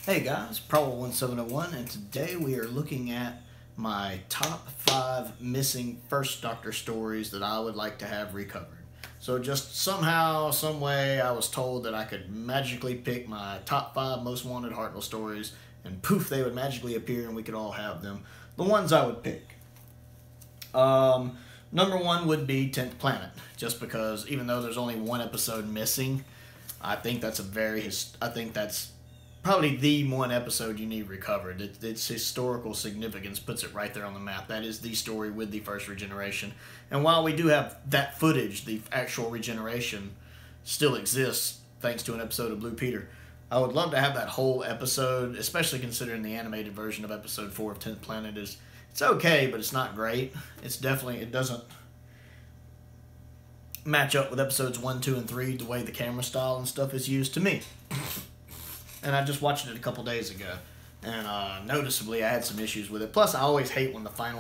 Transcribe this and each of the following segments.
Hey guys, Polo1701, and today we are looking at my top 5 missing First Doctor stories that I would like to have recovered. So just somehow, some way, I was told that I could magically pick my top 5 most wanted Hartnell stories, and poof, they would magically appear and we could all have them. The ones I would pick. Number 1 would be 10th Planet, just because even though there's only one episode missing, I think that's probably the one episode you need recovered. Its historical significance puts it right there on the map. That is the story with the first regeneration. And while we do have that footage, the actual regeneration still exists thanks to an episode of Blue Peter. I would love to have that whole episode, especially considering the animated version of episode 4 of 10th Planet is, it's okay, but it's not great. It doesn't match up with episodes 1, 2, and 3, the way the camera style and stuff is used to me. And I just watched it a couple days ago, and noticeably I had some issues with it. Plus, I always hate when the final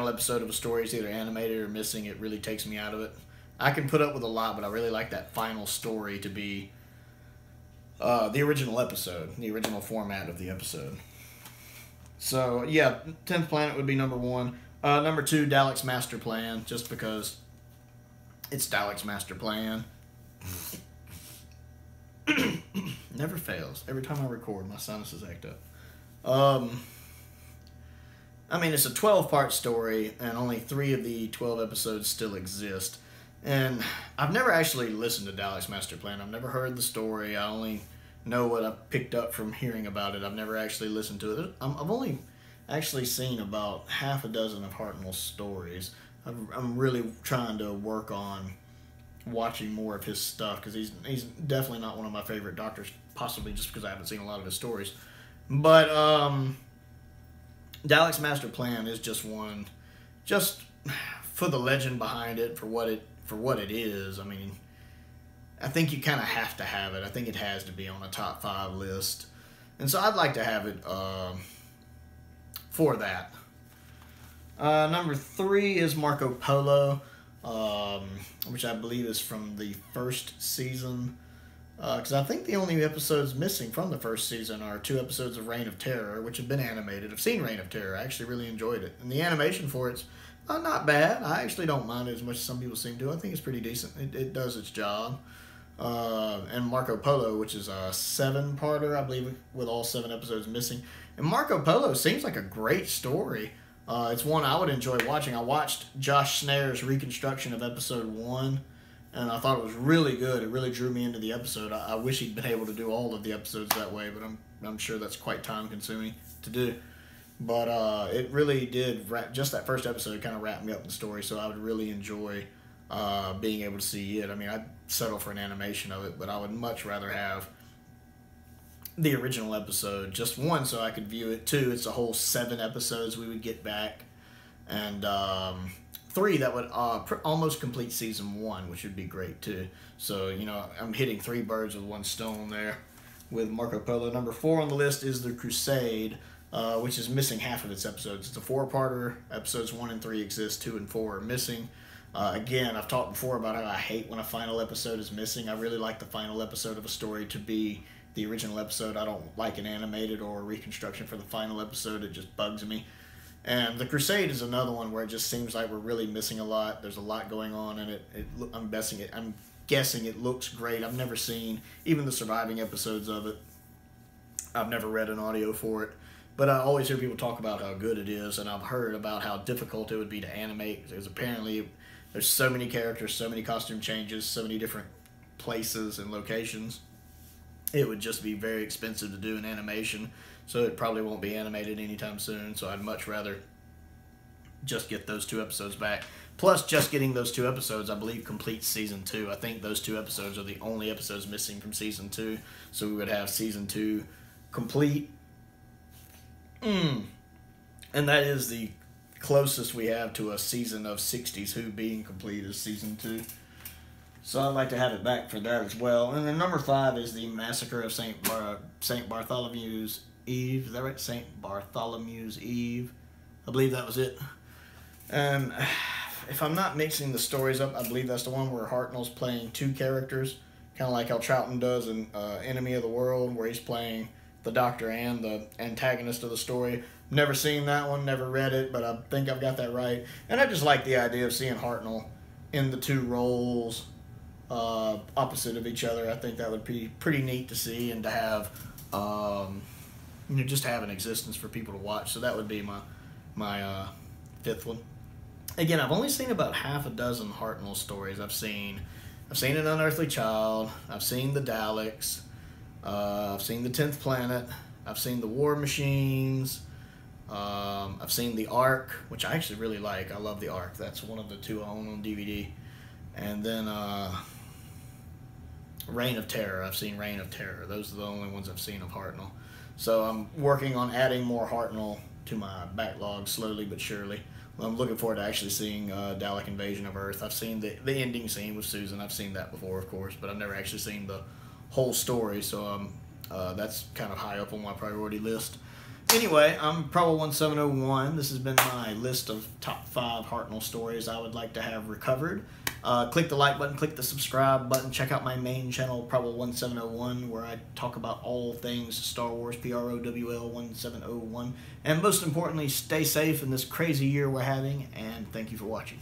episode of a story is either animated or missing. It really takes me out of it. I can put up with a lot, but I really like that final story to be the original episode, the original format of the episode. So, yeah, 10th Planet would be number 1. Number 2, Daleks Master Plan, just because it's Daleks Master Plan. Never fails. Every time I record, my sinuses act up. I mean, it's a 12-part story, and only 3 of the 12 episodes still exist. And I've never actually listened to Daleks Master Plan. I've never heard the story. I only know what I've picked up from hearing about it. I've never actually listened to it. I've only actually seen about half a dozen of Hartnell's stories. I'm really trying to work on watching more of his stuff, because he's definitely not one of my favorite doctors, possibly just because I haven't seen a lot of his stories. But Daleks Master Plan is just one, just for the legend behind it, for what it is. I mean, I think you kind of have to have it. I think it has to be on a top 5 list, and so I'd like to have it for that. Number 3 is Marco Polo, which I believe is from the first season, because I think the only episodes missing from the first season are 2 episodes of Reign of Terror, which have been animated. I've seen Reign of Terror. I actually really enjoyed it, and the animation for it's not bad. I actually don't mind it as much as some people seem to. I think it's pretty decent. It does its job. And Marco Polo, which is a 7-parter, I believe, with all 7 episodes missing. And Marco Polo seems like a great story. It's one I would enjoy watching. I watched Josh Snare's reconstruction of episode 1, and I thought it was really good. It really drew me into the episode. I wish he'd been able to do all of the episodes that way, but I'm sure that's quite time-consuming to do. But it really did, just that first episode kind of wrapped me up in the story, so I would really enjoy being able to see it. I mean, I'd settle for an animation of it, but I would much rather have the original episode, just 1, so I could view it. 2, it's a whole 7 episodes we would get back, and 3, that would almost complete season 1, which would be great too. So, you know, I'm hitting 3 birds with 1 stone there with Marco Polo. Number 4 on the list is the Crusade, which is missing half of its episodes. It's a 4-parter. Episodes 1 and 3 exist. 2 and 4 are missing. Again, I've talked before about how I hate when a final episode is missing. I really like the final episode of a story to be the original episode. I don't like an animated or a reconstruction for the final episode. It just bugs me. And the Crusade is another one where it just seems like we're really missing a lot. There's a lot going on in it. I'm guessing it looks great. I've never seen even the surviving episodes of it. I've never read an audio for it. But I always hear people talk about how good it is, and I've heard about how difficult it would be to animate, because apparently there's so many characters, so many costume changes, so many different places and locations. It would just be very expensive to do an animation, so it probably won't be animated anytime soon, so I'd much rather just get those 2 episodes back. Plus, just getting those 2 episodes, I believe, completes Season 2. I think those 2 episodes are the only episodes missing from Season 2, so we would have Season 2 complete. And that is the closest we have to a season of 60s Who being complete is Season 2. So I'd like to have it back for that as well. And then number 5 is the Massacre of Saint Bartholomew's Eve. Is that right? Saint Bartholomew's Eve. I believe that was it. And if I'm not mixing the stories up, I believe that's the one where Hartnell's playing 2 characters. kind of like how Troughton does in Enemy of the World, where he's playing the Doctor and the antagonist of the story. Never seen that one, never read it, but I think I've got that right. And I just like the idea of seeing Hartnell in the two roles opposite of each other. I think that would be pretty neat to see and to have, just have an existence for people to watch. So that would be my fifth one. Again, I've only seen about half a dozen Hartnell stories. I've seen An Unearthly Child. I've seen the Daleks. I've seen the 10th Planet. I've seen the War Machines. I've seen the Ark, which I actually really like. I love the Ark. That's one of the two I own on DVD. And then Reign of Terror. I've seen Reign of Terror. Those are the only ones I've seen of Hartnell. So I'm working on adding more Hartnell to my backlog slowly but surely. I'm looking forward to actually seeing Dalek Invasion of Earth. I've seen the ending scene with Susan. I've seen that before, of course, but I've never actually seen the whole story, so that's kind of high up on my priority list. Anyway, I'm Probo1701. This has been my list of top 5 Hartnell stories I would like to have recovered. Click the like button, click the subscribe button, check out my main channel, Probo1701, where I talk about all things Star Wars, PROWL1701. And most importantly, stay safe in this crazy year we're having, and thank you for watching.